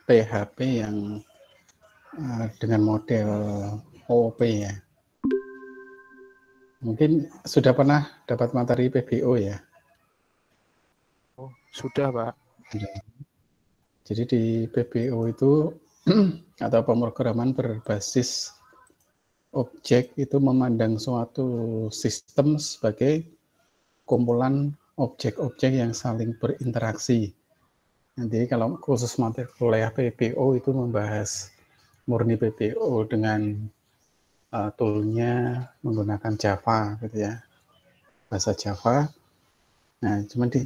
PHP yang dengan model OOP ya. Mungkin sudah pernah dapat materi PBO ya? Oh, sudah Pak. Jadi di PBO itu atau pemrograman berbasis objek itu memandang suatu sistem sebagai kumpulan objek-objek yang saling berinteraksi. Nanti kalau khusus materi kuliah PBO itu membahas murni PBO dengan toolnya menggunakan Java gitu ya, bahasa Java. Nah, cuman di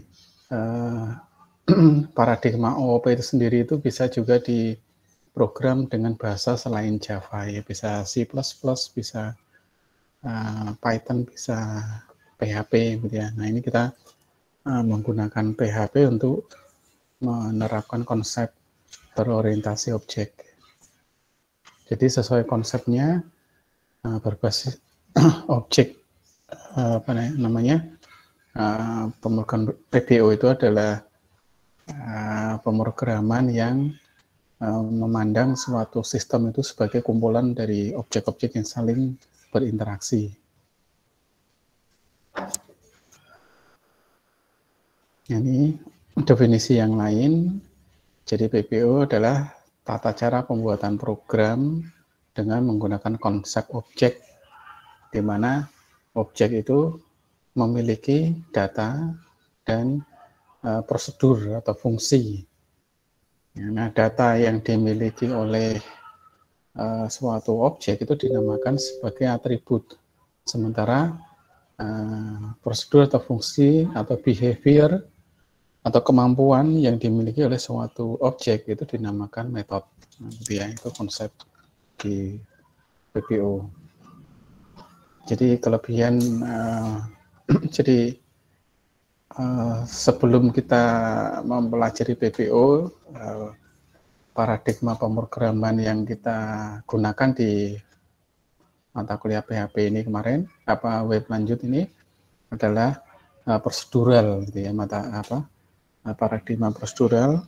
paradigma OOP itu sendiri itu bisa juga diprogram dengan bahasa selain Java ya, bisa C++, bisa Python, bisa PHP gitu ya. Nah, ini kita menggunakan PHP untuk menerapkan konsep berorientasi objek. Jadi sesuai konsepnya berbasis objek apa namanya pemrograman PBO itu adalah pemrograman yang memandang suatu sistem itu sebagai kumpulan dari objek-objek yang saling berinteraksi. Ini definisi yang lain. Jadi PBO adalah tata cara pembuatan program dengan menggunakan konsep objek, di mana objek itu memiliki data dan prosedur atau fungsi. Nah, data yang dimiliki oleh suatu objek itu dinamakan sebagai atribut. Sementara prosedur atau fungsi atau behavior atau kemampuan yang dimiliki oleh suatu objek itu dinamakan metode. Nah, itu konsep di PBO. Jadi kelebihan jadi sebelum kita mempelajari PBO, paradigma pemrograman yang kita gunakan di mata kuliah PHP ini kemarin, web lanjut ini adalah prosedural, gitu ya, paradigma prosedural,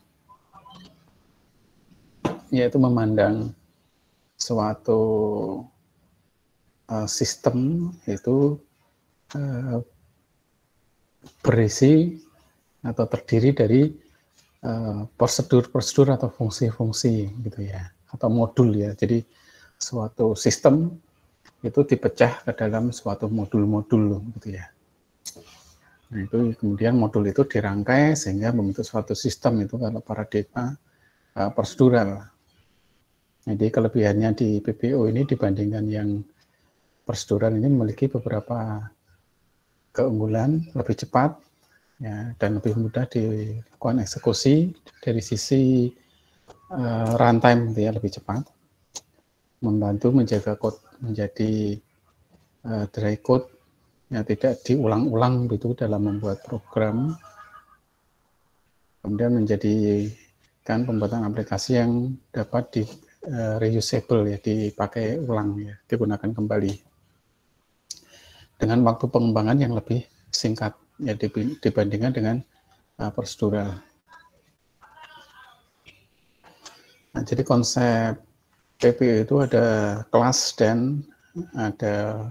yaitu memandang suatu sistem itu berisi atau terdiri dari prosedur-prosedur atau fungsi-fungsi gitu ya, atau modul ya. Jadi suatu sistem itu dipecah ke dalam suatu modul-modul gitu ya. Nah, itu kemudian modul itu dirangkai sehingga membentuk suatu sistem, itu kalau paradigma prosedural. Jadi kelebihannya di PBO ini dibandingkan yang prosedural ini memiliki beberapa keunggulan, lebih cepat ya, dan lebih mudah dilakukan eksekusi dari sisi runtime gitu ya, lebih cepat, membantu menjaga code menjadi dry code ya, tidak diulang-ulang gitu dalam membuat program, kemudian menjadikan pembuatan aplikasi yang dapat di reusable ya, dipakai ulang ya, digunakan kembali dengan waktu pengembangan yang lebih singkat ya dibandingkan dengan prosedural. Nah, jadi konsep PBO itu ada kelas dan ada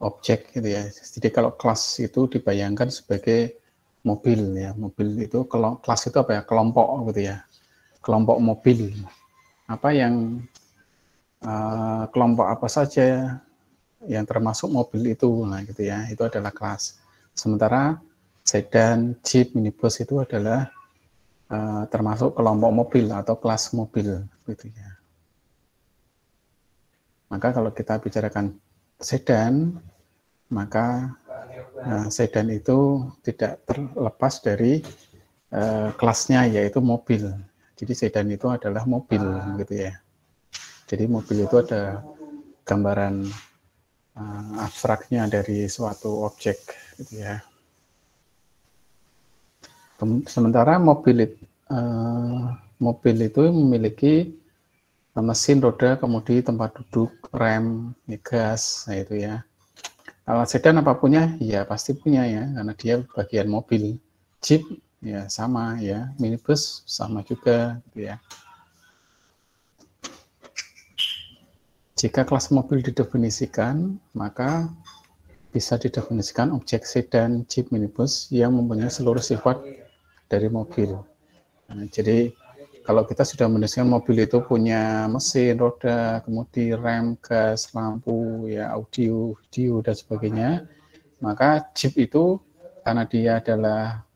objek gitu ya. Jadi kalau kelas itu dibayangkan sebagai mobil ya. Mobil itu, kalau kelas itu apa ya? Kelompok gitu ya. Kelompok mobil. Apa yang kelompok apa saja yang termasuk mobil itu, nah gitu ya, itu adalah kelas. Sementara sedan, jeep, minibus itu adalah termasuk kelompok mobil atau kelas mobil gitu ya. Maka kalau kita bicarakan sedan, maka sedan itu tidak terlepas dari kelasnya, yaitu mobil. Jadi sedan itu adalah mobil gitu ya. Jadi mobil itu ada gambaran abstraknya dari suatu objek gitu ya. Sementara mobil itu memiliki mesin, roda, kemudi, tempat duduk, rem, gas, nah itu ya. Kalau sedan apa punya? Ya pasti punya ya, karena dia bagian mobil. Jeep ya sama ya, minibus sama juga gitu ya. Jika kelas mobil didefinisikan, maka bisa didefinisikan objek sedan, jeep, minibus yang mempunyai seluruh sifat dari mobil. Nah, jadi kalau kita sudah mendefinisikan mobil itu punya mesin, roda, kemudian rem, gas, lampu, ya audio, video dan sebagainya, maka jeep itu karena dia adalah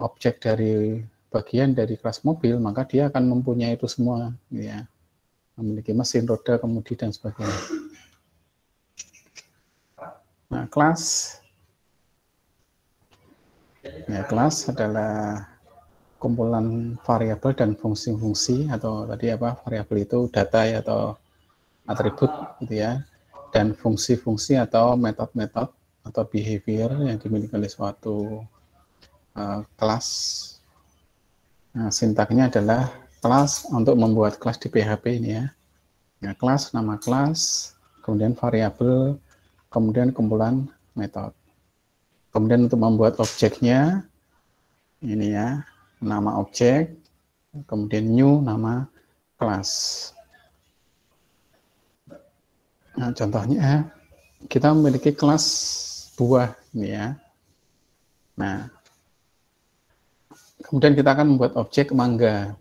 objek dari bagian dari kelas mobil, maka dia akan mempunyai itu semua, ya, memiliki mesin, roda, kemudi dan sebagainya. Nah, kelas adalah kumpulan variabel dan fungsi-fungsi, atau tadi apa, variabel itu data ya, atau atribut gitu ya, dan fungsi-fungsi atau metode-metode atau behavior yang dimiliki oleh suatu kelas. Nah, sintaknya adalah kelas untuk membuat kelas di PHP ini ya. Ya, kelas, nama kelas, kemudian variabel, kemudian kumpulan metode. Kemudian untuk membuat objeknya, ini ya, nama objek, kemudian new, nama kelas. Nah, contohnya, kita memiliki kelas buah, ini ya. Nah, kemudian kita akan membuat objek mangga.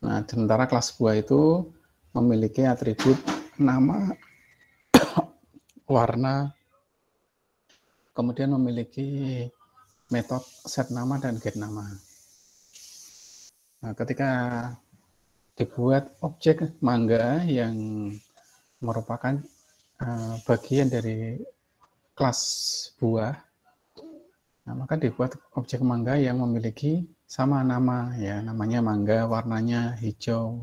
Nah, sementara kelas buah itu memiliki atribut nama, warna, kemudian memiliki metode set nama dan get nama. Nah, ketika dibuat objek mangga yang merupakan bagian dari kelas buah, nah, maka dibuat objek mangga yang memiliki sama nama ya, namanya mangga, warnanya hijau,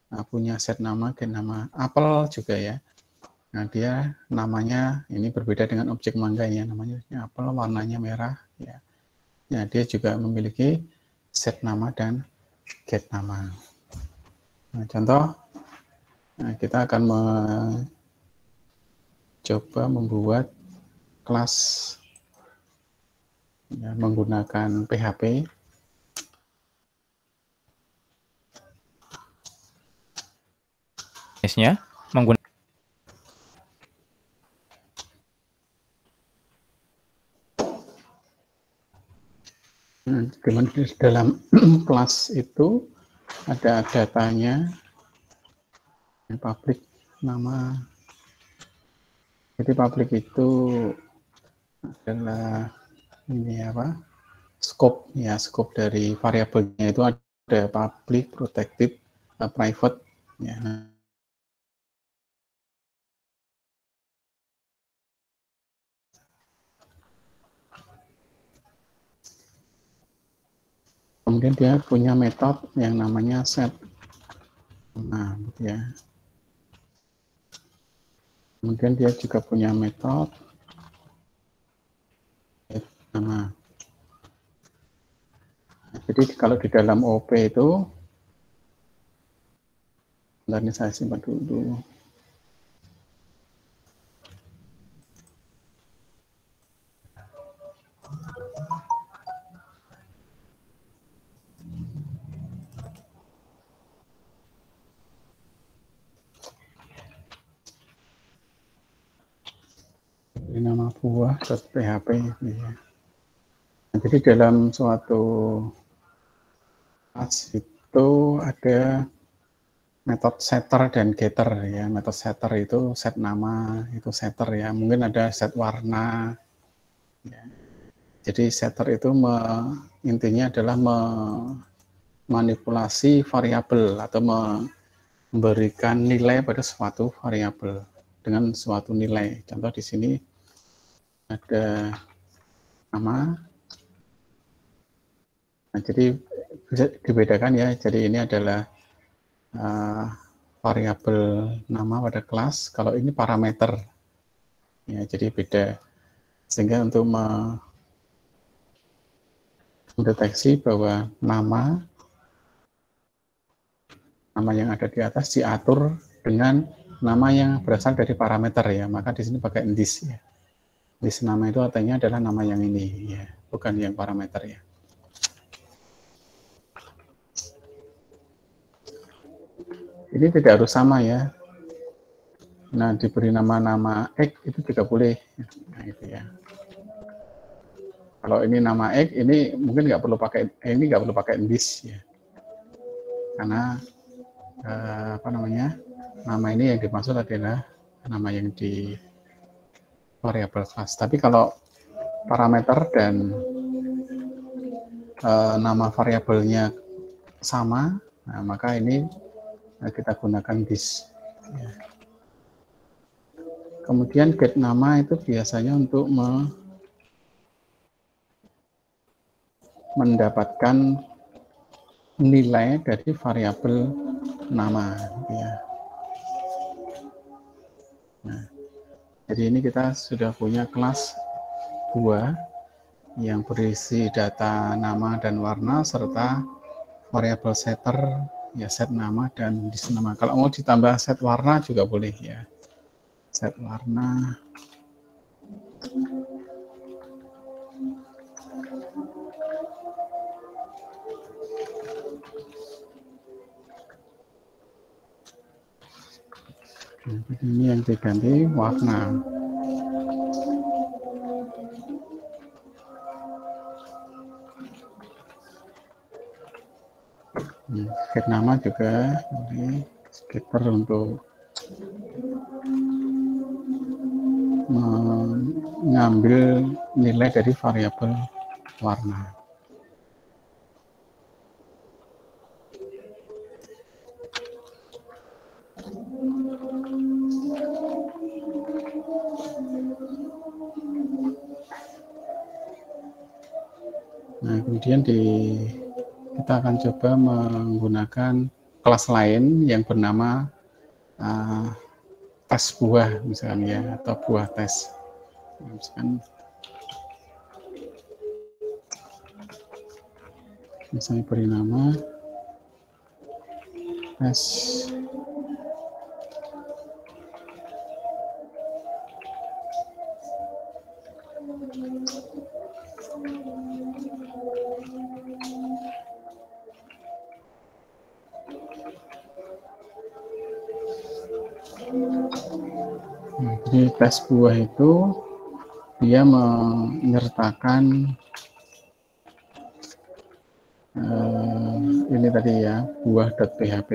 nah, punya set nama, get nama. Apel juga ya. Nah, dia namanya ini berbeda dengan objek mangga ya, namanya apel, warnanya merah ya. Ya, dia juga memiliki set nama dan get nama. Nah, contoh, nah, kita akan mencoba membuat kelas ya, menggunakan PHP. Menggunakan dalam kelas itu ada datanya, public, nama. Jadi public itu adalah ini apa? Scope ya, scope dari variabelnya itu ada public, protected, private ya. Kemudian dia punya metode yang namanya set. Nah, gitu ya. Kemudian dia juga punya metode nama. Jadi kalau di dalam OP itu, bentar ini saya simpan dulu. Ini nama buah .php ya. Nah, jadi dalam suatu kelas itu ada metode setter dan getter ya. Metode setter itu set nama, itu setter ya. Mungkin ada set warna. Ya. Jadi setter itu intinya adalah memanipulasi variabel atau memberikan nilai pada suatu variabel dengan suatu nilai. Contoh di sini ada nama. Nah, jadi bisa dibedakan ya. Jadi ini adalah variabel nama pada kelas. Kalau ini parameter, ya jadi beda. Sehingga untuk mendeteksi bahwa nama yang ada di atas diatur dengan nama yang berasal dari parameter ya. Maka di sini pakai this ya. This nama itu artinya adalah nama yang ini ya, bukan yang parameter ya. Ini tidak harus sama ya. Nah, diberi nama-nama X itu juga boleh. Nah, itu ya. Kalau ini nama X, ini mungkin nggak perlu pakai this ya, karena apa namanya, nama ini yang dimaksud adalah nama yang di variabel kelas. Tapi kalau parameter dan nama variabelnya sama, nah, maka ini kita gunakan this. Ya. Kemudian get nama itu biasanya untuk mendapatkan nilai dari variabel nama. Ya. Nah, jadi ini kita sudah punya kelas buah yang berisi data nama dan warna serta variabel setter, ya set nama dan dis nama. Kalau mau ditambah set warna juga boleh ya. Set warna. Ini yang diganti warna. Get nama juga, ini scatter untuk mengambil nilai dari variabel warna. Nah, kemudian kita akan coba menggunakan kelas lain yang bernama tes buah misalnya ya, atau buah tes. Misalnya beri nama tes jadi tes buah itu dia menyertakan ini tadi ya, buah.php.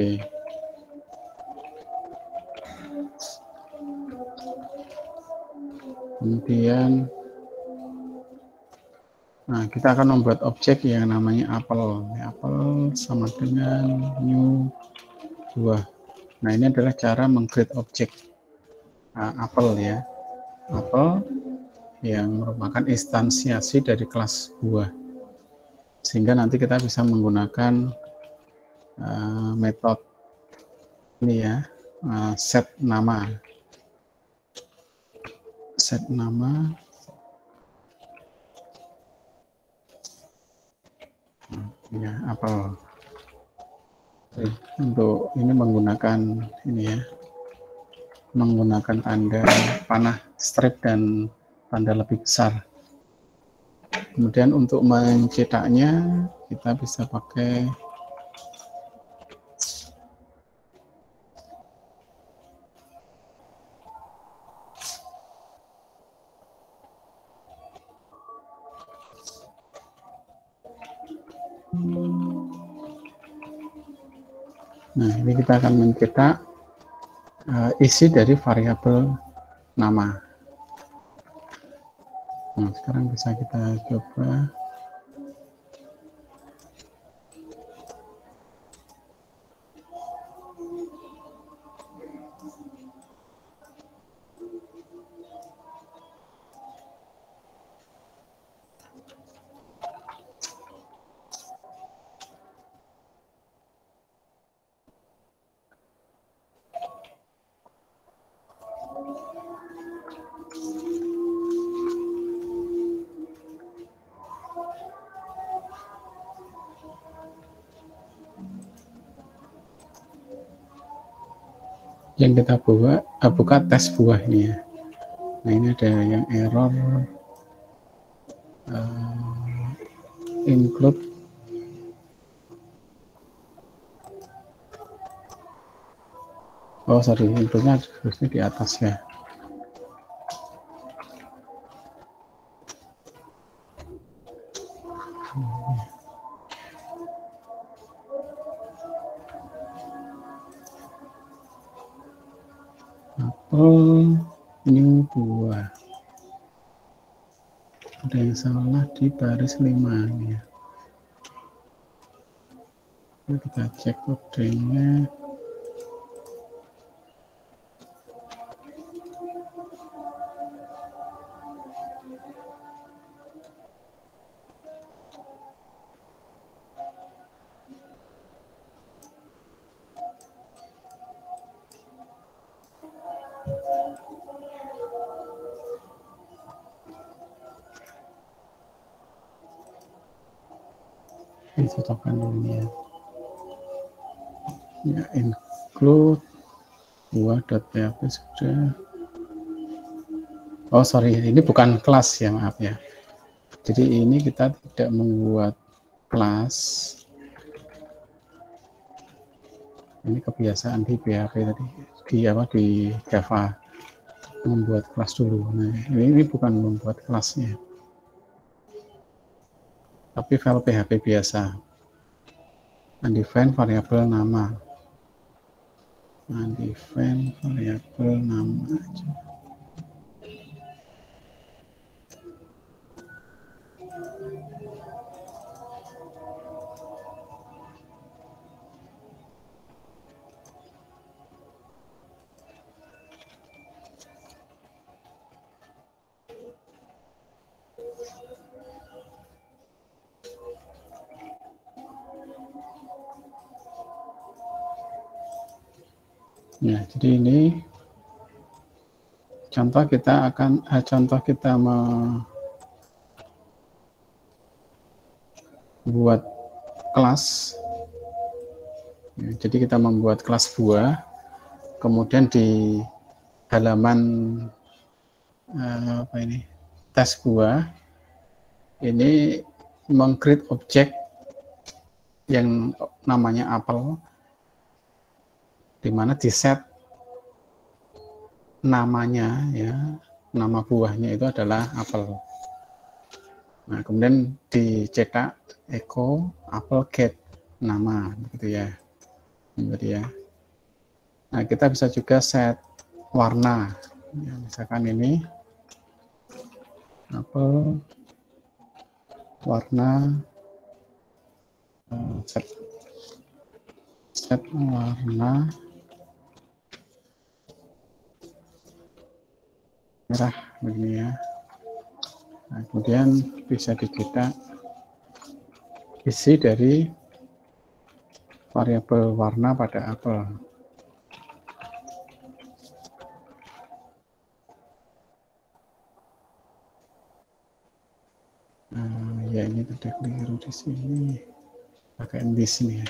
Kemudian kita akan membuat objek yang namanya apel. Apel sama dengan new buah. Nah, ini adalah cara meng-create objek apel ya. Apel yang merupakan instansiasi dari kelas buah. Sehingga nanti kita bisa menggunakan metode ini ya, set nama. Set nama ya apel. Untuk ini menggunakan ini ya, menggunakan tanda panah strip dan tanda lebih besar. Kemudian untuk mencetaknya kita bisa pakai nah, ini kita akan mencetak isi dari variabel nama. Nah, sekarang bisa kita coba. Yang kita buka tes buahnya. Nah, ini ada yang error include Oh sorry, infonya harusnya di atas ya. Apel new buah. Ada yang salah di baris 5 ya. Kita cek kodenya. Cocokkan dulu ya. Ya, include buah.php sudah. Oh sorry, ini bukan kelas ya, maaf ya. Jadi ini kita tidak membuat kelas. Ini kebiasaan di PHP tadi, di Java membuat kelas dulu. Nah, ini bukan membuat kelasnya, tapi file PHP biasa. Undefine variabel nama. Undefine variabel nama aja. Ya, jadi ini contoh kita membuat kelas. Ya, jadi kita membuat kelas buah, kemudian di halaman tes buah ini meng-create objek yang namanya apel, di mana di set namanya ya, nama buahnya itu adalah apel. Nah, kemudian dicetak echo apel get nama gitu ya. Gitu ya. Nah, kita bisa juga set warna. Ya, misalkan ini apel warna set warna merah begini ya. Nah, kemudian bisa dicetak isi dari variabel warna pada apel. Ya ini ada keliru di sini, pakai di sini ya.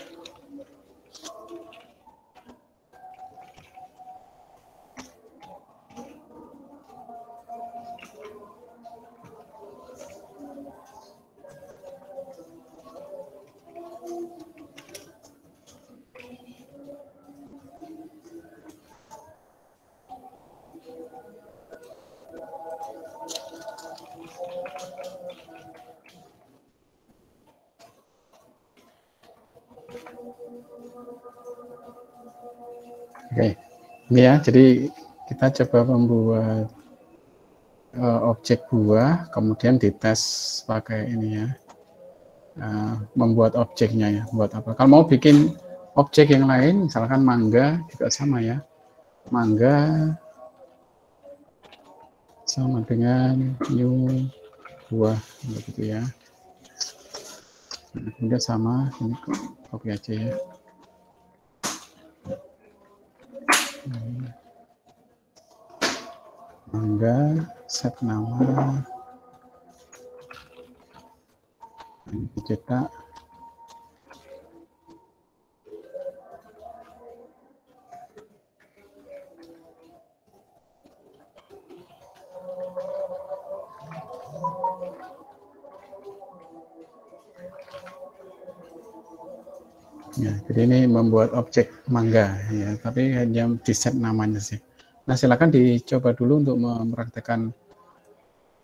Oke, ini ya. Jadi kita coba membuat objek buah, kemudian dites pakai ini ya. Membuat objeknya ya, buat apa? Kalau mau bikin objek yang lain, misalkan mangga juga sama ya. Mangga sama dengan new buah begitu ya. Nah, kemudian sama ini copy aja ya. Mangga set nama ini dicetak Ya, jadi ini membuat objek mangga ya, tapi hanya di set namanya sih. Nah, silakan dicoba dulu untuk mempraktekkan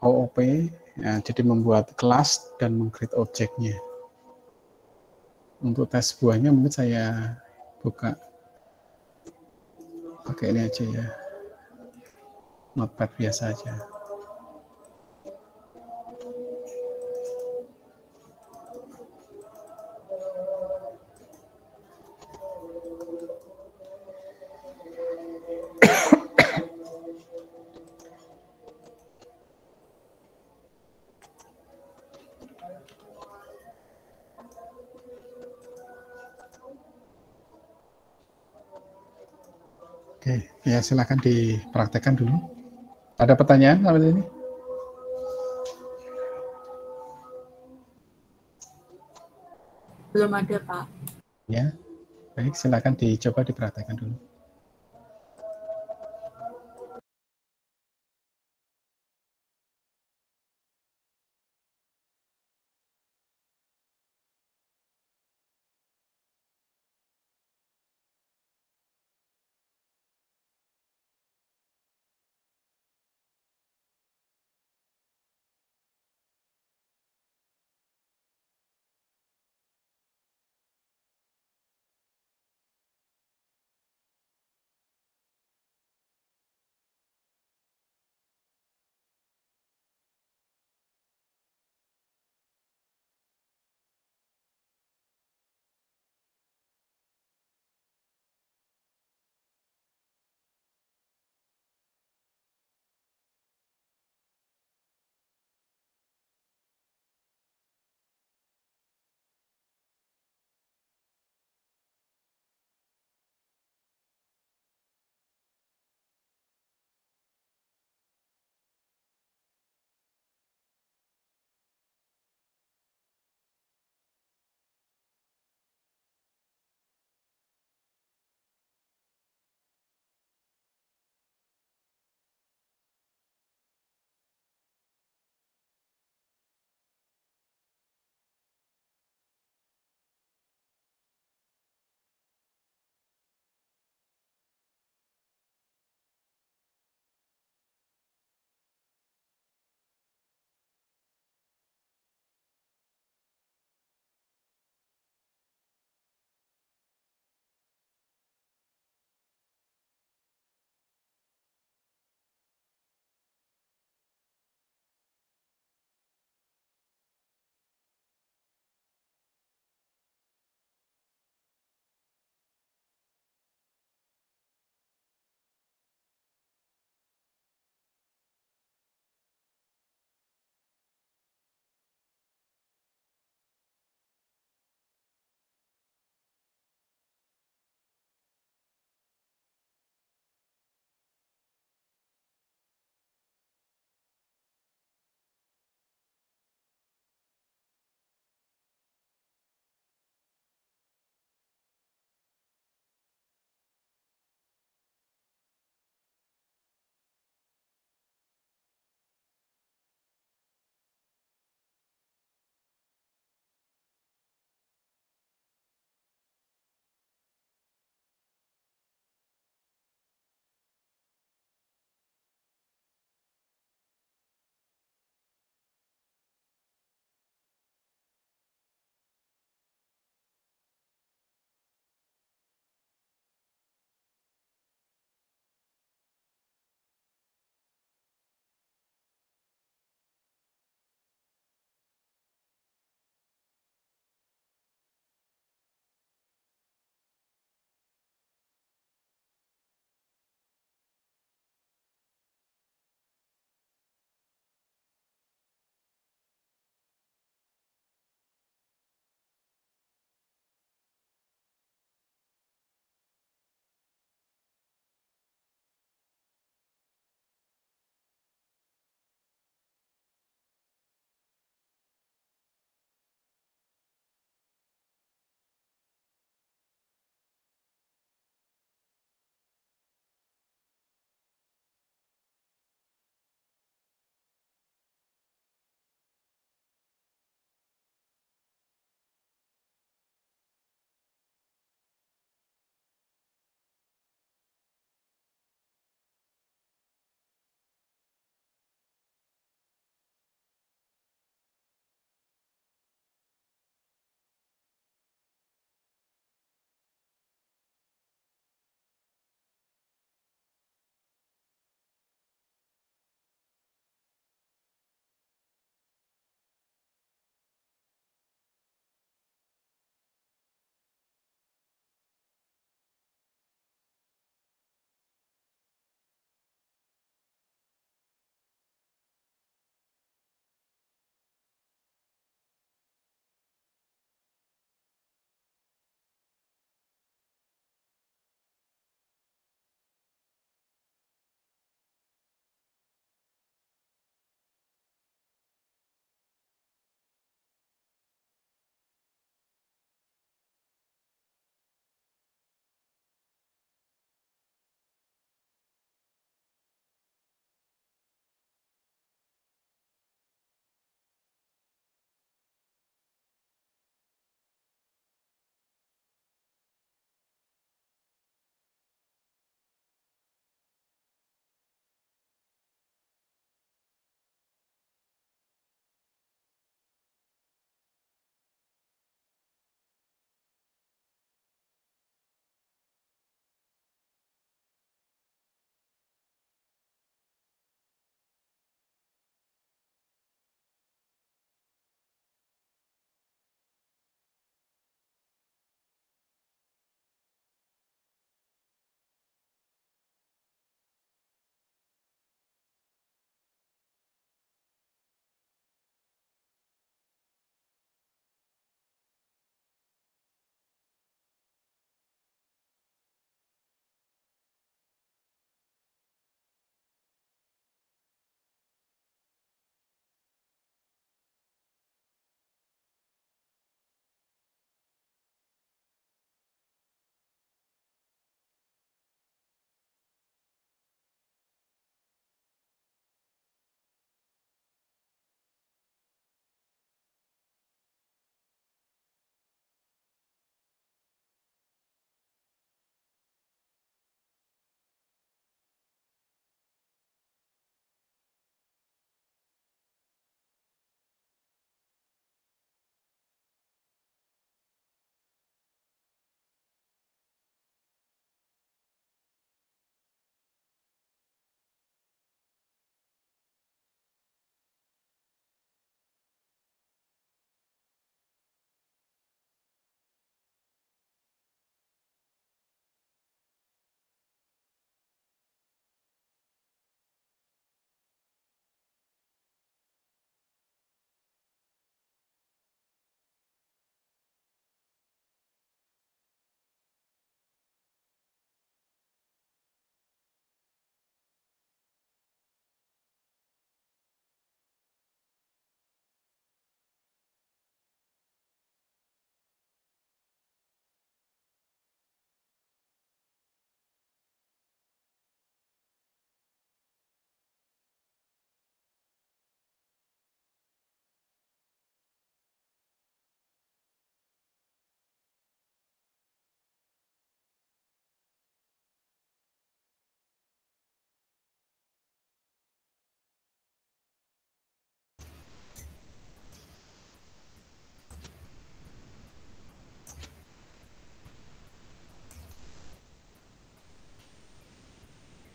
OOP, ya, jadi membuat kelas dan meng-create objeknya. Untuk tes buahnya mungkin saya buka pakai ini aja ya, notepad biasa aja. Oke, ya silakan dipraktekkan dulu. Ada pertanyaan sampai ini? Belum ada, Pak. Ya, baik, silakan dicoba dipraktekkan dulu.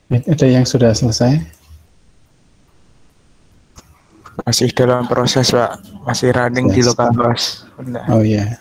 Ada yang sudah selesai? Masih dalam proses, Pak. Masih running di localhost. Oh ya.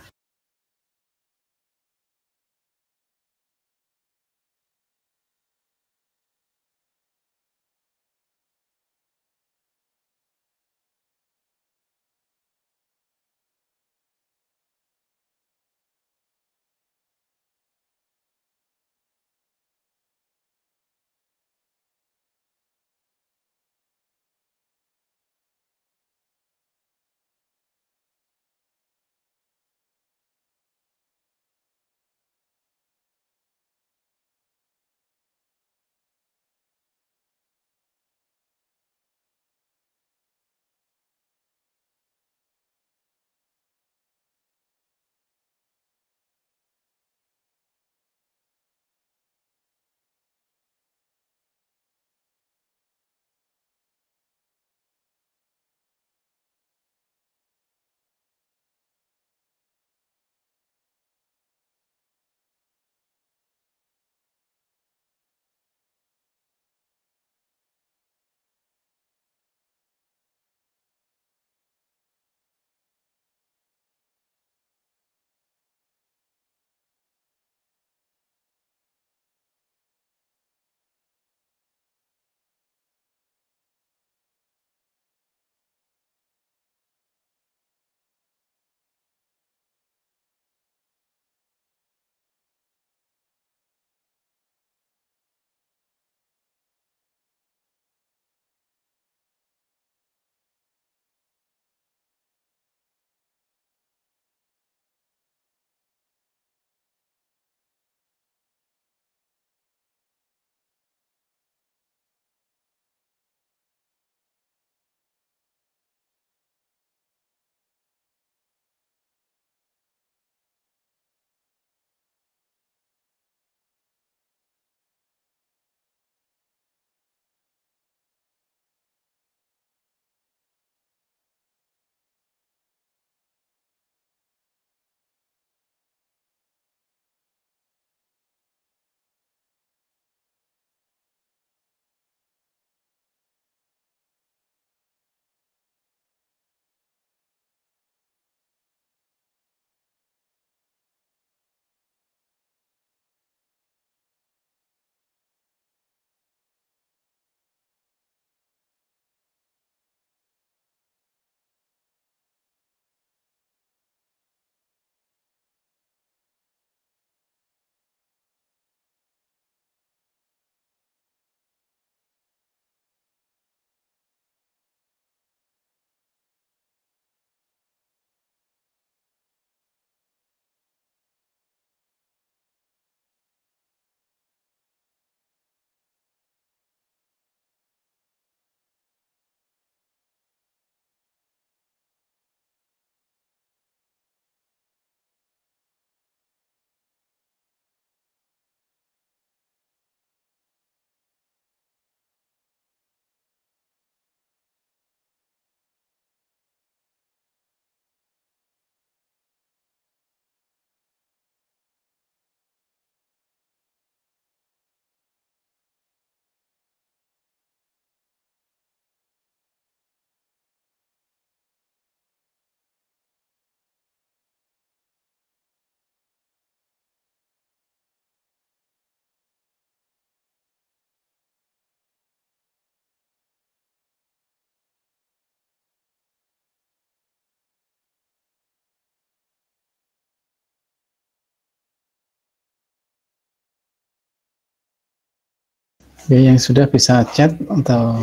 Oke, yang sudah bisa chat atau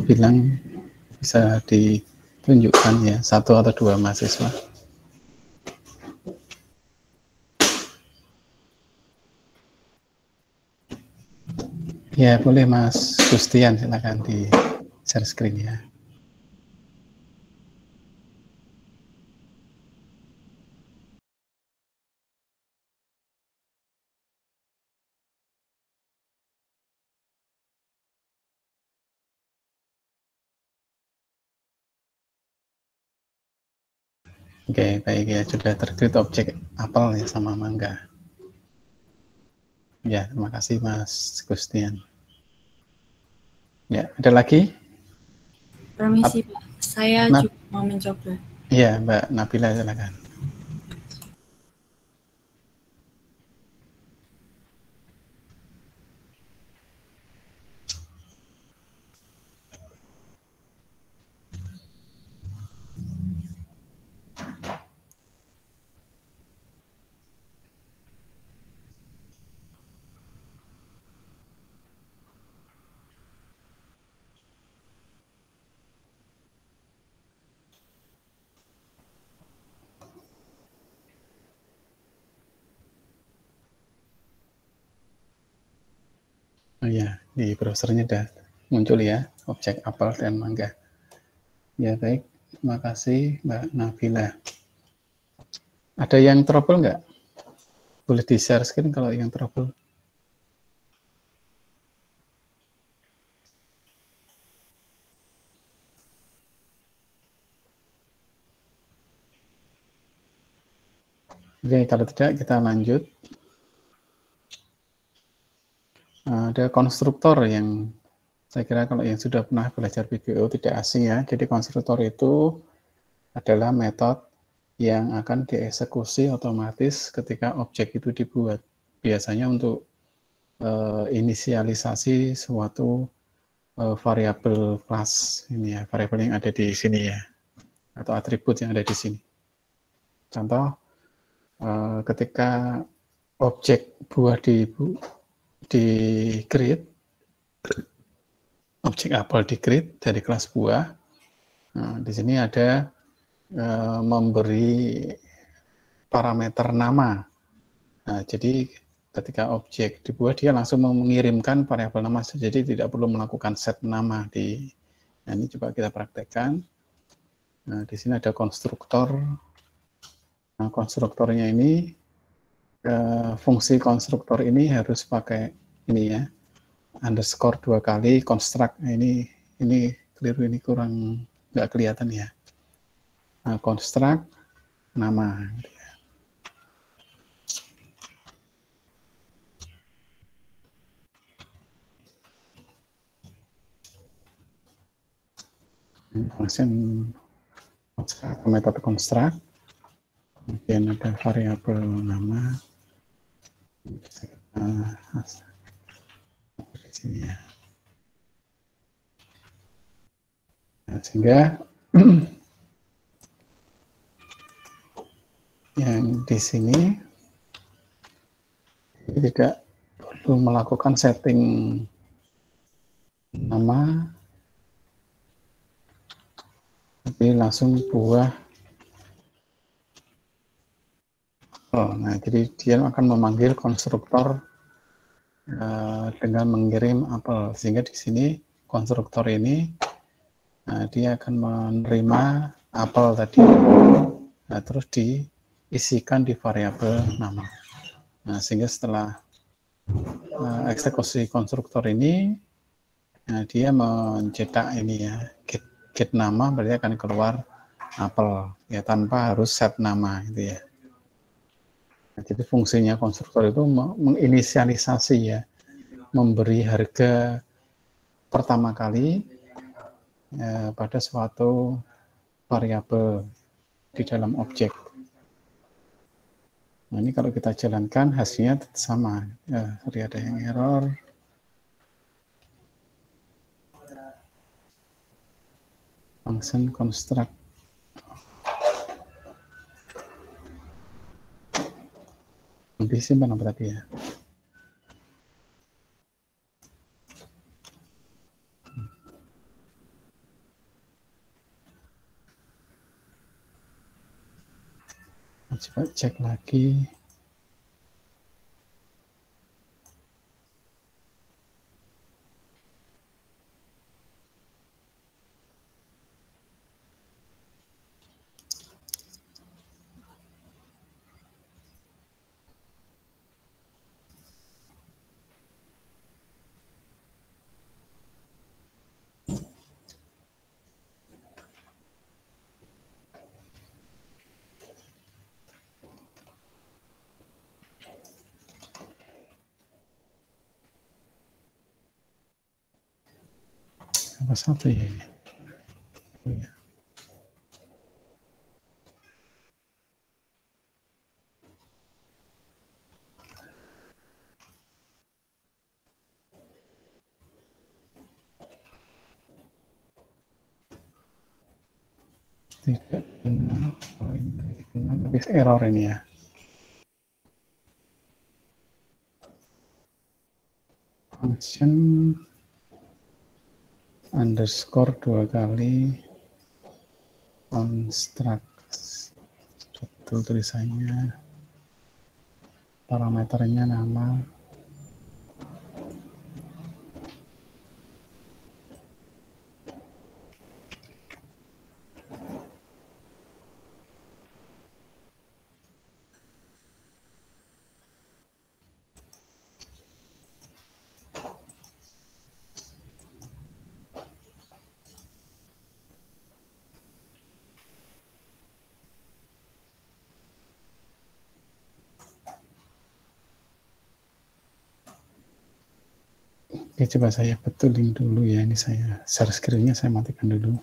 bilang bisa ditunjukkan ya, satu atau dua mahasiswa. Ya, boleh Mas Gustian, silakan di share screen ya. Oke, baik ya, sudah terkait objek apel ya sama mangga. Ya, terima kasih Mas Gustian. Ya, ada lagi? Permisi Pak, saya Nah, juga mau mencoba. iya, Mbak Nabila, silakan. Oh iya, di browsernya udah muncul ya, objek apel dan mangga. Ya baik, terima kasih Mbak Nabila. Ada yang trouble nggak? Boleh di-share screen kalau yang trouble. Oke, kalau tidak kita lanjut. Ada konstruktor yang saya kira kalau yang sudah pernah belajar VBO tidak asing ya. Jadi konstruktor itu adalah metode yang akan dieksekusi otomatis ketika objek itu dibuat. Biasanya untuk inisialisasi suatu variabel kelas ini ya, variabel yang ada di sini ya, atau atribut yang ada di sini. Contoh, ketika objek buah di create, objek apel di create dari kelas buah. Nah, di sini ada memberi parameter nama. Nah, jadi ketika objek dibuat dia langsung mengirimkan variabel nama, jadi tidak perlu melakukan set nama di. Nah, ini coba kita praktekkan. Nah, di sini ada konstruktor. Nah, konstruktornya ini fungsi konstruktor ini harus pakai ini ya, underscore 2 kali, construct. Nah, ini keliru, ini kurang nggak kelihatan ya. Nah, construct nama. Function metode construct, kemudian ada variabel nama, di sini ya. Nah, sehingga yang di sini tidak perlu melakukan setting nama, tapi langsung buah. Nah, jadi dia akan memanggil konstruktor dengan mengirim apel, sehingga di sini konstruktor ini dia akan menerima apel tadi, terus diisikan di variabel nama. Nah, sehingga setelah eksekusi konstruktor ini, dia mencetak ini ya, get nama, berarti akan keluar apel ya, tanpa harus set nama gitu ya. Nah, jadi fungsinya konstruktor itu menginisialisasi ya, memberi harga pertama kali pada suatu variabel di dalam objek. Nah, ini kalau kita jalankan hasilnya sama. Sorry, ada yang error. Function construct. Disimpan berarti ya. Coba cek lagi. Apa satu ya ini? Oh, ya. Tidak benar, oh, ini benar, tapi error ini ya. Function underscore 2 kali construct, betul tulisannya, parameternya nama. Oke, coba saya betulin dulu ya, ini saya share screen-nya saya matikan dulu.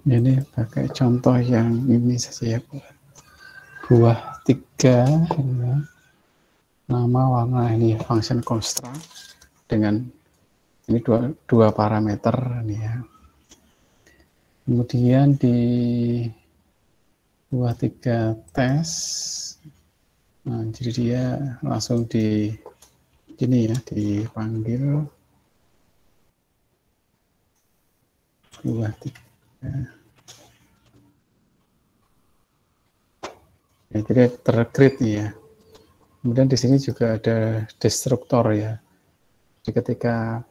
Ini pakai contoh yang ini saja ya, buah 3 ya. Nama, warna, ini function construct dengan ini dua parameter ini ya. Kemudian di buah 3 tes, nah, jadi dia langsung di ini ya, dipanggil buah 3. Ya, jadi tercreate ya. Kemudian di sini juga ada destruktor ya. Jadi ketika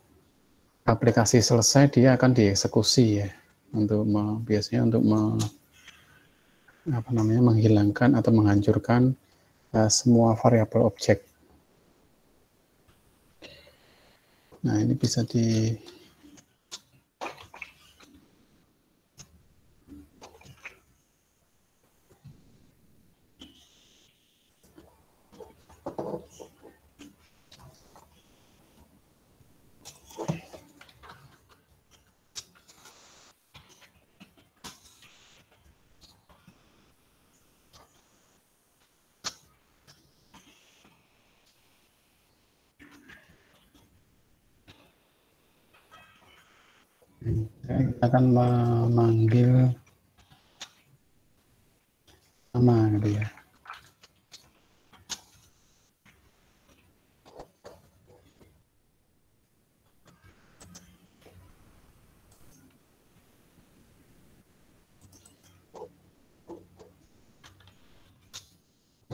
aplikasi selesai dia akan dieksekusi ya, untuk biasanya untuk menghilangkan atau menghancurkan semua variabel objek. Nah, ini bisa di kita akan memanggil nama gitu ya.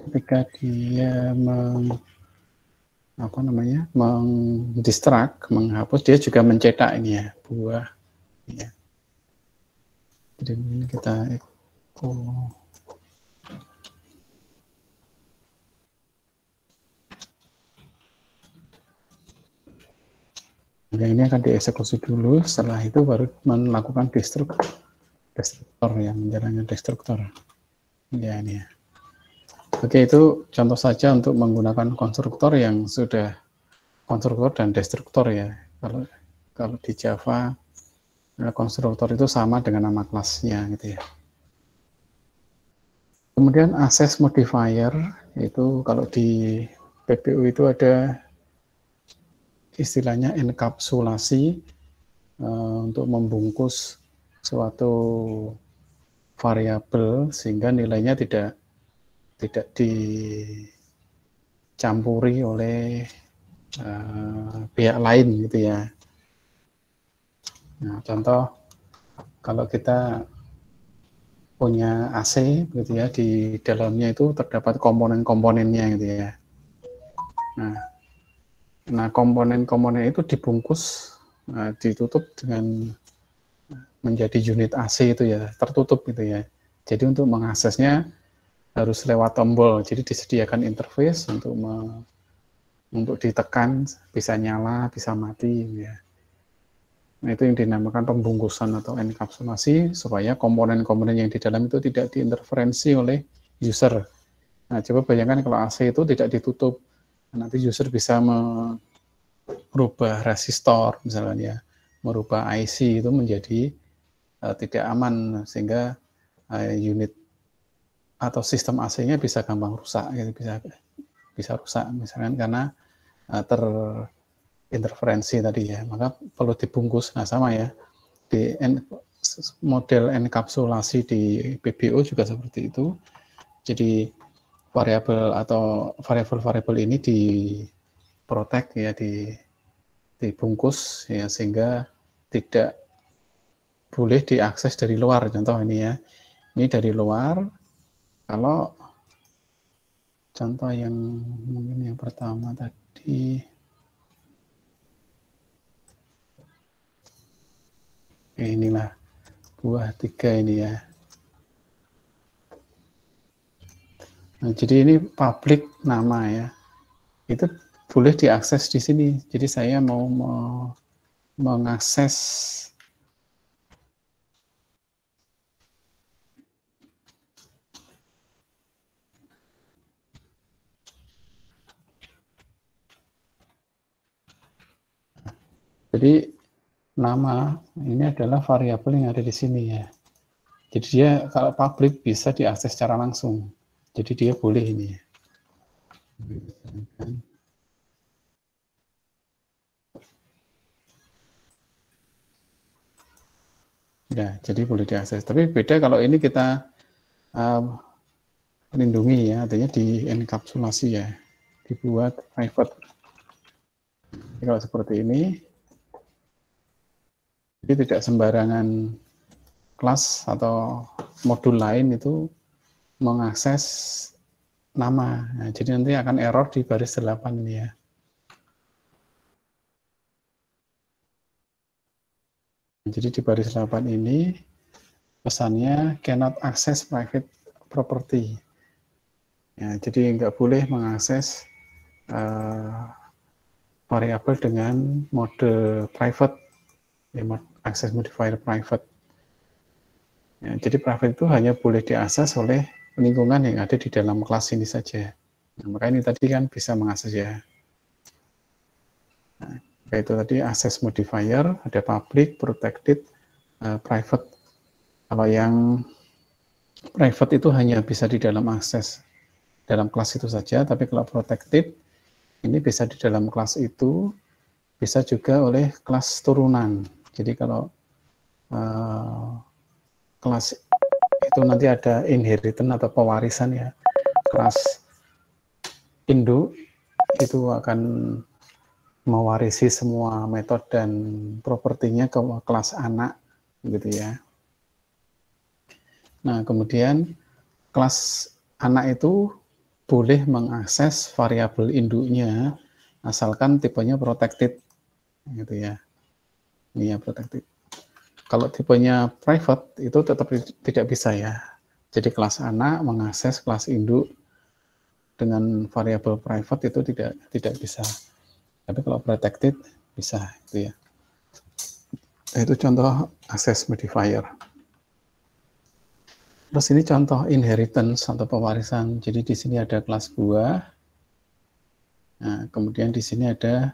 Ketika dia mendistract, menghapus, dia juga mencetak ini ya, buah ya. Jadi ini kita echo. Nah, ini akan dieksekusi dulu, setelah itu baru melakukan destruktor ya, menjalankan destruktor. Ya, ini ya. Oke, itu contoh saja untuk menggunakan konstruktor yang sudah konstruktor dan destruktor ya. Kalau di Java konstruktor itu sama dengan nama kelasnya gitu ya. Kemudian access modifier itu kalau di PPU itu ada istilahnya enkapsulasi untuk membungkus suatu variabel sehingga nilainya tidak dicampuri oleh pihak lain gitu ya. Nah, contoh kalau kita punya AC gitu ya, di dalamnya itu terdapat komponen-komponennya gitu ya. Nah komponen-komponen itu dibungkus, ditutup dengan menjadi unit AC itu ya, tertutup gitu ya. Jadi untuk mengaksesnya harus lewat tombol. Jadi disediakan interface untuk ditekan, bisa nyala, bisa mati ya. Nah, itu yang dinamakan pembungkusan atau enkapsulasi supaya komponen-komponen yang di dalam itu tidak diinterferensi oleh user. Nah, coba bayangkan kalau AC itu tidak ditutup, nanti user bisa merubah resistor misalnya, merubah IC itu menjadi tidak aman sehingga unit atau sistem AC-nya bisa gampang rusak, gitu, bisa rusak misalkan karena terinterferensi tadi ya, maka perlu dibungkus. Nah sama ya, di model enkapsulasi di PBO juga seperti itu. Jadi variabel atau variabel-variabel ini diprotek ya, dibungkus ya, sehingga tidak boleh diakses dari luar. Contoh ini ya, ini dari luar. Kalau contoh yang mungkin yang pertama tadi, inilah buah 3 ini ya. Nah, jadi ini public nama ya, itu boleh diakses di sini. Jadi saya mau mengakses jadi nama ini adalah variabel yang ada di sini ya. Jadi dia kalau public bisa diakses secara langsung. Jadi dia boleh ini. Ya, jadi boleh diakses. Tapi beda kalau ini kita melindungi ya, artinya dienkapsulasi ya, dibuat private. Jadi kalau seperti ini, jadi tidak sembarangan kelas atau modul lain itu mengakses nama. Nah, jadi nanti akan error di baris 8 ini ya. Jadi di baris 8 ini pesannya cannot access private property. Ya, jadi nggak boleh mengakses variabel dengan mode private, ya, access modifier private. Ya, jadi private itu hanya boleh diakses oleh lingkungan yang ada di dalam kelas ini saja. Nah, maka ini tadi kan bisa mengakses ya. Nah, itu tadi access modifier, ada public, protected, private. Kalau yang private itu hanya bisa di dalam akses dalam kelas itu saja, tapi kalau protected ini bisa di dalam kelas itu, bisa juga oleh kelas turunan. Jadi kalau kelas itu nanti ada inheritance atau pewarisan ya, kelas induk itu akan mewarisi semua metode dan propertinya ke kelas anak gitu ya. Nah, kemudian kelas anak itu boleh mengakses variabel induknya asalkan tipenya protected gitu ya. Ini ya protected. Kalau tipenya private itu tetap tidak bisa ya. Jadi kelas anak mengakses kelas induk dengan variabel private itu tidak bisa. Tapi kalau protected bisa itu ya. Itu contoh access modifier. Terus ini contoh inheritance atau pewarisan. Jadi di sini ada kelas buah. Nah, kemudian di sini ada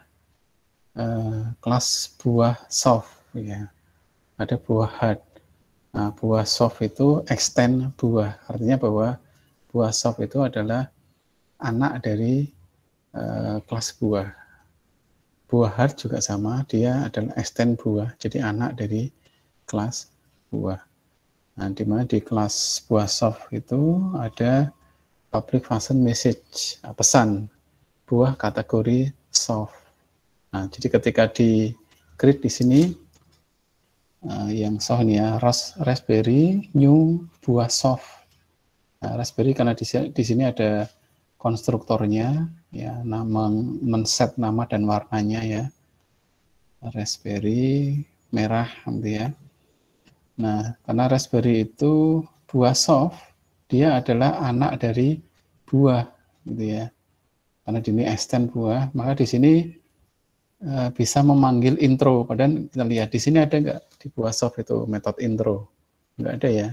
kelas buah soft ya. Ada buah hard. Nah, buah soft itu extend buah. Artinya bahwa buah soft itu adalah anak dari kelas buah. Buah hard juga sama, dia adalah extend buah, jadi anak dari kelas buah. Nah, di mana di kelas buah soft itu ada public function message, pesan buah kategori soft. Nah, jadi ketika di create di sini yang soft ini ya, raspberry new buah soft. Nah, raspberry karena di sini ada konstruktornya ya, nama men-set nama dan warnanya ya, raspberry merah gitu ya. Nah, karena raspberry itu buah soft, dia adalah anak dari buah gitu ya. Karena ini extend buah, maka di sini bisa memanggil intro. Padahal kita lihat di sini ada nggak di buah soft itu metode intro? Nggak ada ya.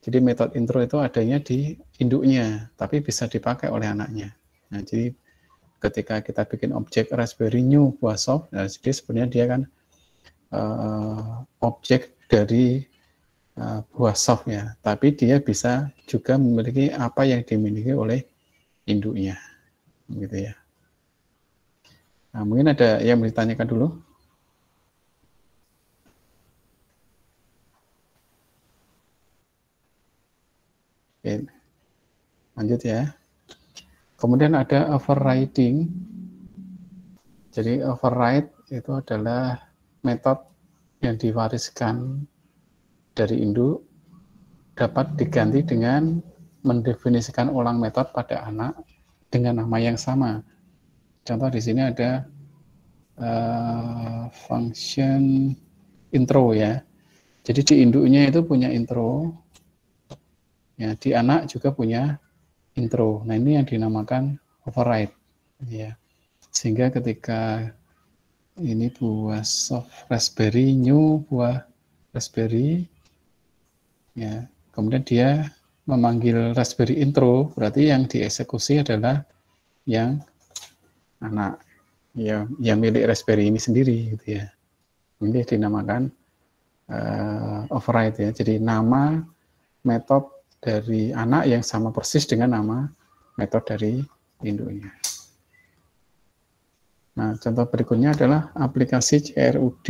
Jadi metode intro itu adanya di induknya, tapi bisa dipakai oleh anaknya. Nah, jadi ketika kita bikin objek raspberry new buah soft, nah, jadi sebenarnya dia kan objek dari buah soft ya, tapi dia bisa juga memiliki apa yang dimiliki oleh induknya, gitu ya. Nah, mungkin ada yang mau ditanyakan dulu. Oke, lanjut ya. Kemudian ada overriding. Jadi override itu adalah metode yang diwariskan dari induk dapat diganti dengan mendefinisikan ulang metode pada anak dengan nama yang sama. Contoh di sini ada function intro ya. Jadi di induknya itu punya intro, ya di anak juga punya intro. Nah, ini yang dinamakan override ya. Sehingga ketika ini buah soft raspberry new buah raspberry ya, kemudian dia memanggil raspberry intro, berarti yang dieksekusi adalah yang anak ya, yang milik raspberry ini sendiri gitu ya. Ini dinamakan override ya. Jadi nama metode dari anak yang sama persis dengan nama metode dari induknya. Nah, contoh berikutnya adalah aplikasi CRUD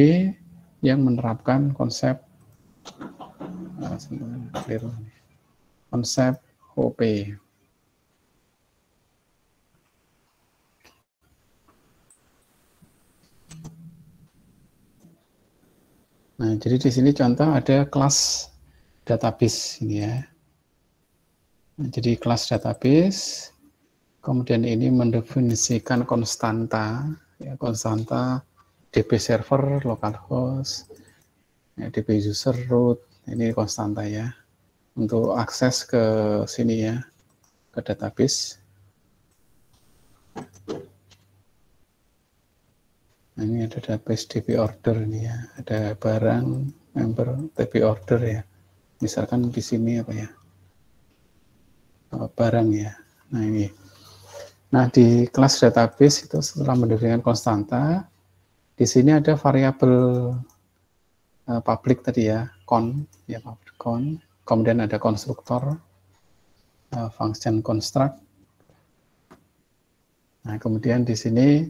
yang menerapkan konsep OP. Nah, jadi di sini contoh ada kelas database ini ya. Nah, jadi kelas database, kemudian ini mendefinisikan konstanta, ya, konstanta DB server, localhost, ya, DB user root, ini konstanta ya, untuk akses ke sini ya, ke database. Nah, ini ada database DB order ini ya, ada barang member DB order ya. Misalkan di sini apa ya? Barang ya. Nah, ini. Nah, di kelas database itu setelah mendefinisikan konstanta, di sini ada variabel public tadi ya, ya public con, kemudian ada konstruktor, function construct. Nah, kemudian di sini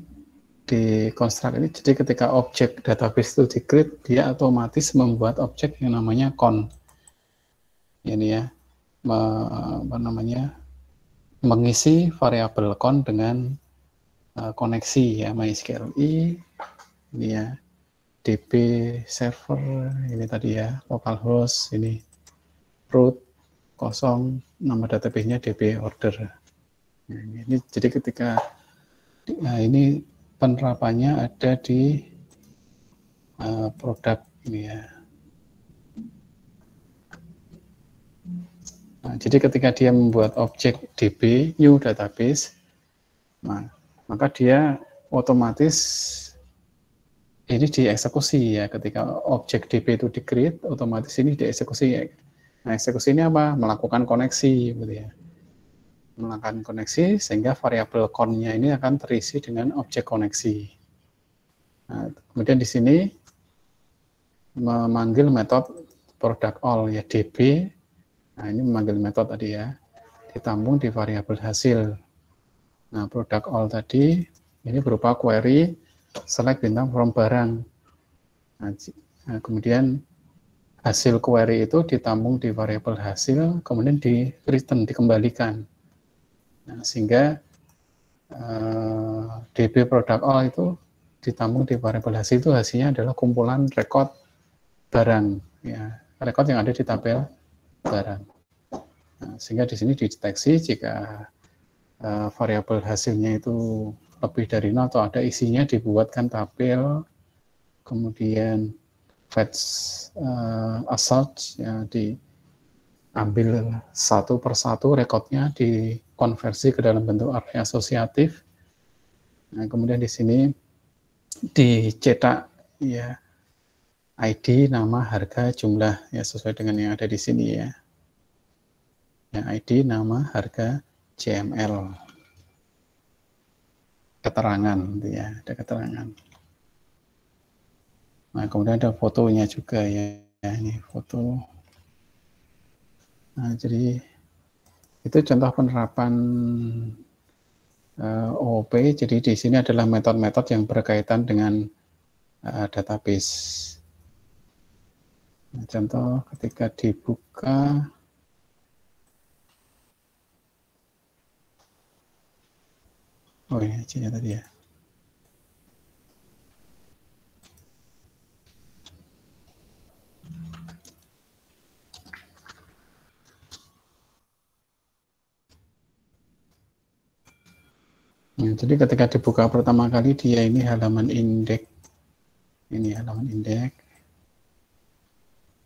di construct ini, jadi ketika objek database itu di-create, dia otomatis membuat objek yang namanya con. Ini ya, apa namanya, mengisi variabel con dengan koneksi ya, MySQLi, ini ya, DB server, ini tadi ya, localhost, ini root, kosong, nama database-nya DB order. Nah, ini jadi ketika ini penerapannya ada di produk ini ya. Nah, jadi ketika dia membuat objek DB new database, nah, maka dia otomatis ini dieksekusi ya, ketika objek DB itu di-create, otomatis ini dieksekusi ya. Nah, eksekusi ini apa? Melakukan koneksi gitu ya. Melakukan koneksi sehingga variabel con-nya ini akan terisi dengan objek koneksi. Nah, kemudian di sini memanggil metode product all ya, DB. Nah, ini memanggil metode tadi ya, ditampung di variabel hasil. Nah, product all tadi ini berupa query select bintang from barang. Nah, kemudian hasil query itu ditampung di variabel hasil, kemudian di return, dikembalikan. Nah, sehingga DB product all itu ditampung di variabel hasil, itu hasilnya adalah kumpulan record barang, ya, record yang ada di tabel barang. Nah, sehingga di sini dideteksi jika variabel hasilnya itu lebih dari 0 atau ada isinya, dibuatkan tabel, kemudian fetch assault ya, diambil satu persatu rekodnya, dikonversi ke dalam bentuk array asosiatif. Nah, kemudian di sini dicetak ya ID, nama, harga, jumlah ya, sesuai dengan yang ada di sini ya. Ya, ID, nama, harga, JML, keterangan ya, ada keterangan. Nah, kemudian ada fotonya juga ya, ini foto. Nah, jadi itu contoh penerapan OOP. Jadi di sini adalah metode-metode yang berkaitan dengan database. Nah, contoh ketika dibuka, oh ini aja tadi ya. Nah, jadi ketika dibuka pertama kali, dia ini halaman indeks. Ini halaman indeks.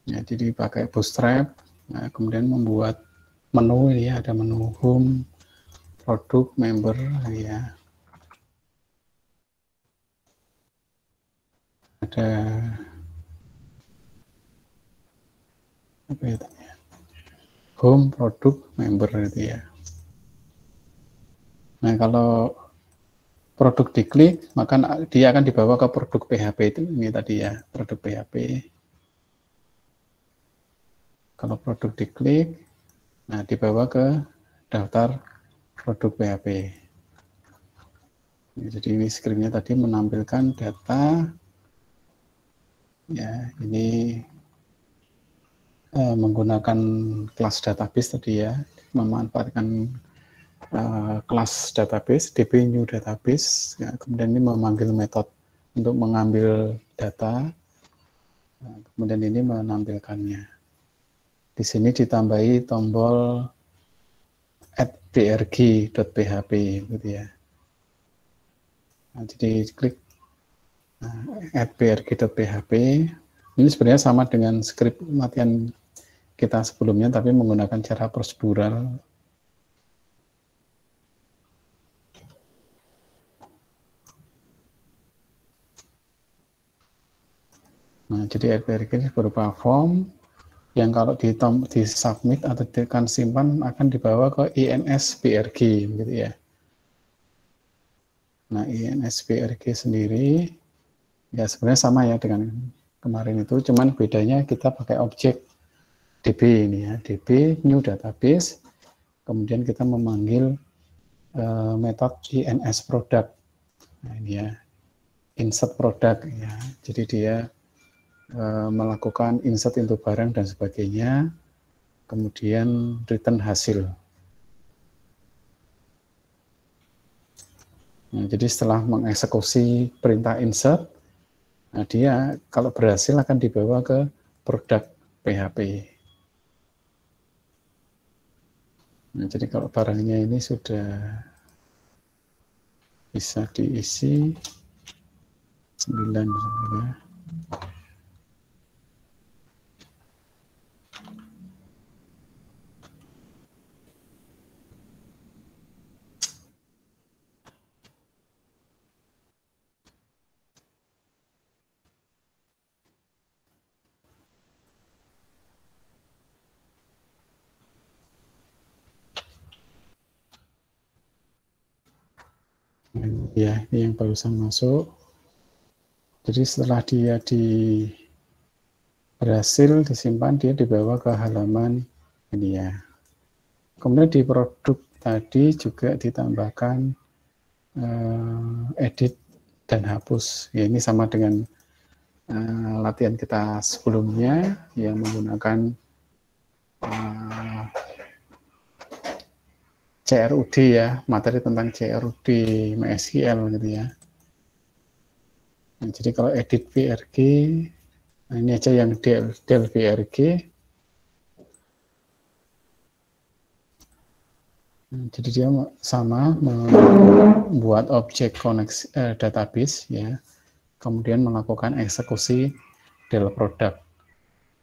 Ya, jadi pakai Bootstrap. Nah, kemudian membuat menu ini ya, ada menu home, produk, member ya. Ada apa ya tadi? Home, produk, member itu ya. Nah, kalau produk diklik, maka dia akan dibawa ke produk PHP itu, ini tadi ya, produk PHP. Kalau produk diklik, nah dibawa ke daftar produk PHP. Jadi ini screen-nya tadi menampilkan data, ya ini menggunakan kelas database tadi ya, memanfaatkan kelas database, DB new database, ya, kemudian ini memanggil metode untuk mengambil data, kemudian ini menampilkannya. Di sini ditambahi tombol add brg.php gitu ya. Nah, jadi klik add brg.php. Ini sebenarnya sama dengan skrip latihan kita sebelumnya, tapi menggunakan cara prosedural. Nah, jadi AdBRG ini berupa form yang kalau di submit atau ditekan simpan akan dibawa ke INS-BRG gitu ya. Nah, INS-BRG sendiri ya sebenarnya sama ya dengan kemarin itu, cuman bedanya kita pakai objek DB ini ya, DB new database, kemudian kita memanggil metode INS product. Nah, ini ya, insert product ya. Jadi dia melakukan insert into barang dan sebagainya, kemudian return hasil. Nah, jadi setelah mengeksekusi perintah insert, nah dia kalau berhasil akan dibawa ke produk PHP. Nah, jadi kalau barangnya ini sudah bisa diisi 9 ya. Ya, ini yang barusan masuk. Jadi setelah dia berhasil disimpan, dia dibawa ke halaman ini ya. Kemudian di produk tadi juga ditambahkan edit dan hapus. Ya, ini sama dengan latihan kita sebelumnya yang menggunakan CRUD ya, materi tentang CRUD MySQL gitu ya. Nah, jadi kalau edit BRG, nah ini aja yang del BRG. Nah, jadi dia sama membuat objek koneksi database ya, kemudian melakukan eksekusi del product.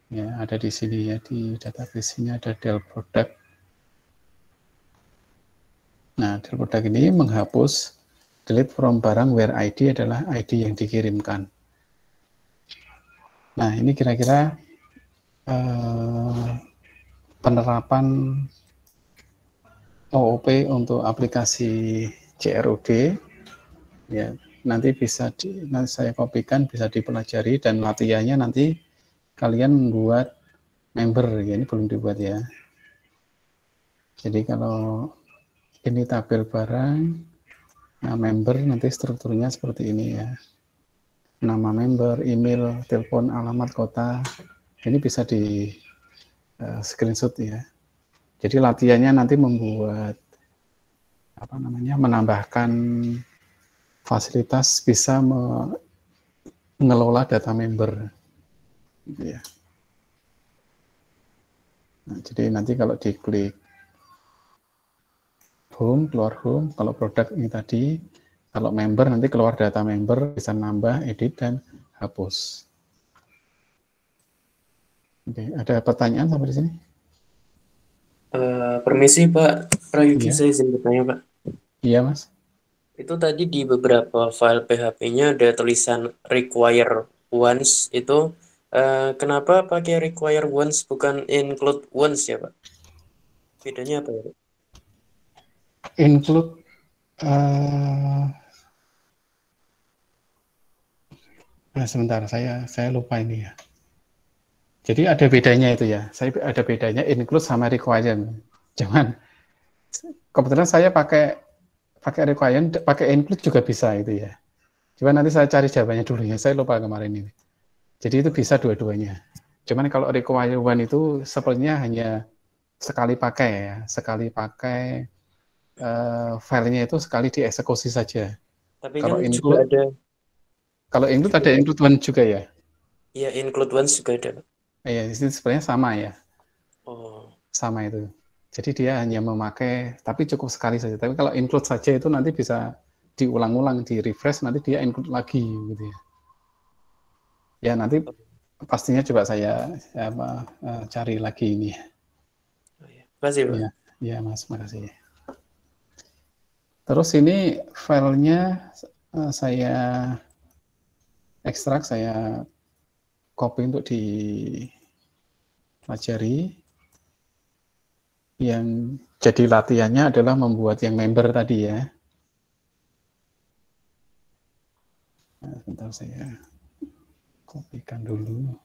Ya, ada di sini ya, di database ini ada del product. Nah, del product ini menghapus delete from barang where ID adalah ID yang dikirimkan. Nah, ini kira-kira penerapan OOP untuk aplikasi CRUD. Ya, nanti bisa nanti saya kopikan, bisa dipelajari dan latihannya nanti kalian membuat member ya, ini belum dibuat ya. Jadi kalau ini tabel barang, nah member nanti strukturnya seperti ini ya. Nama member, email, telepon, alamat, kota, ini bisa di screenshot ya. Jadi latihannya nanti membuat apa namanya, menambahkan fasilitas bisa mengelola data member, gitu ya. Nah, jadi nanti kalau diklik home, keluar home, kalau produk ini tadi, kalau member nanti keluar data member, bisa nambah, edit, dan hapus. Oke, ada pertanyaan sampai di sini? Permisi Pak Prayogi, Iya. saya izin bertanya Pak. Iya Mas. Itu tadi di beberapa file PHP-nya ada tulisan require once itu. Kenapa pakai require once bukan include once ya Pak? Bedanya apa ya Pak? Include nah sebentar, saya lupa ini ya. Jadi ada bedanya itu ya. Saya ada bedanya include sama require. Cuman kebetulan saya pakai require, pakai include juga bisa itu ya. Cuman nanti saya cari jawabannya dulu ya. Saya lupa kemarin ini. Jadi itu bisa dua-duanya. Cuman kalau require one itu sepertinya hanya sekali pakai ya. Sekali pakai filenya itu sekali dieksekusi saja. Tapi Kalau kan include, juga ada include one juga ya. ya include once juga ada. Ya, itu sebenarnya sama ya. Oh, Sama itu. Jadi dia hanya memakai, tapi cukup sekali saja. Tapi kalau include saja itu nanti bisa diulang-ulang, di refresh, nanti dia include lagi gitu ya. Ya nanti pastinya coba saya cari lagi ini. oh ya. Makasih, Pak. Ya, ya Mas, makasih. Terus ini filenya saya ekstrak, saya copy untuk dipelajari. Yang jadi latihannya adalah membuat yang member tadi ya. Nah, sebentar saya kopikan dulu.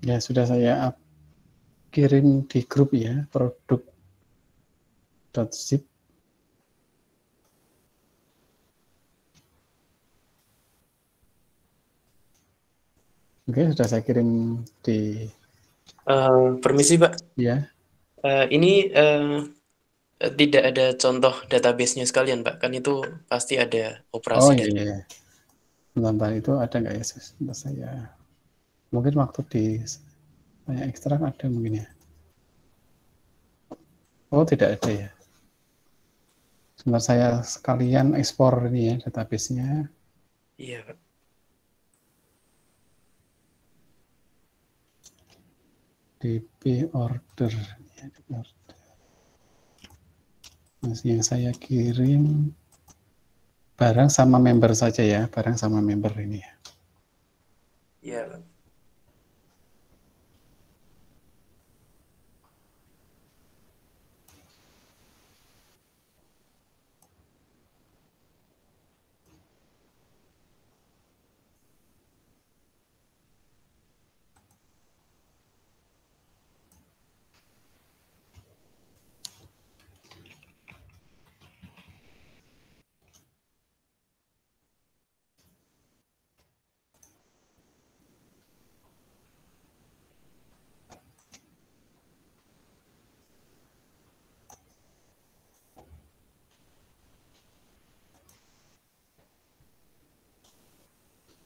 Ya, sudah saya kirim di grup ya, produk.zip. Oke, sudah saya kirim di Permisi, Pak. ya. Ini tidak ada contoh database-nya sekalian, Pak. Kan itu pasti ada Oh operasi. iya. Bentar itu ada nggak ya? Sebentar saya. Mungkin waktu saya ekstrak ada mungkin ya. Oh tidak ada ya. Sebentar saya sekalian ekspor ini ya database-nya. Iya, Pak. DB order. Ya, DB order. Nah, yang saya kirim barang sama member saja ya, barang sama member ini ya. Iya, Pak.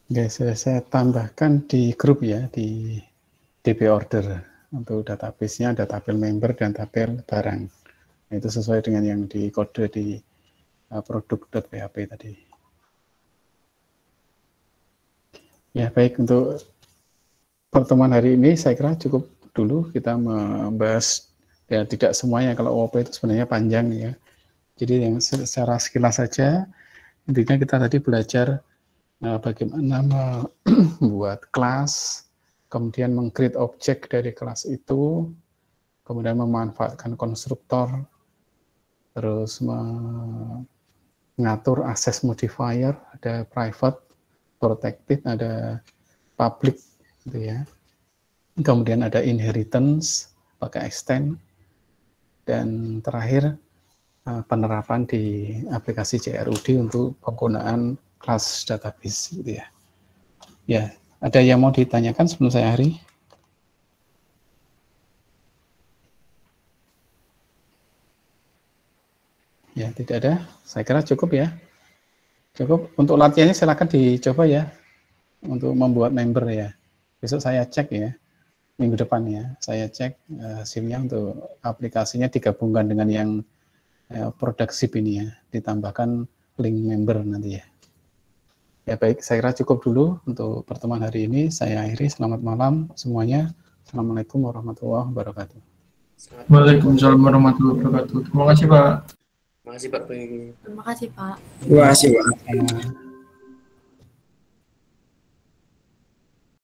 Oke, saya tambahkan di grup ya, di DB order. Untuk database-nya ada tabel member dan tabel barang. Itu sesuai dengan yang di kode di produk.php tadi. Ya baik, untuk pertemuan hari ini saya kira cukup dulu kita membahas ya, tidak semuanya, kalau OOP itu sebenarnya panjang ya. Jadi yang secara sekilas saja, intinya kita tadi belajar bagaimana membuat kelas, kemudian meng-create objek dari kelas itu, kemudian memanfaatkan konstruktor, terus mengatur access modifier, ada private, protected, ada public, gitu ya. Kemudian ada inheritance, pakai extend, dan terakhir penerapan di aplikasi CRUD untuk penggunaan kelas database, gitu ya. Ya, ada yang mau ditanyakan sebelum saya akhiri? Ya, tidak ada. Saya kira cukup ya. Cukup. Untuk latihannya silakan dicoba ya, untuk membuat member ya. besok saya cek ya, minggu depan ya, saya cek SIM-nya untuk aplikasinya digabungkan dengan yang produk SIP ini ya, ditambahkan link member nanti ya. Ya baik, saya kira cukup dulu untuk pertemuan hari ini. Saya akhiri, selamat malam semuanya. Assalamualaikum warahmatullahi wabarakatuh. Waalaikumsalam warahmatullahi wabarakatuh. Terima kasih Pak. Terima kasih Pak. Terima kasih Pak. Terima kasih, Pak. Sama.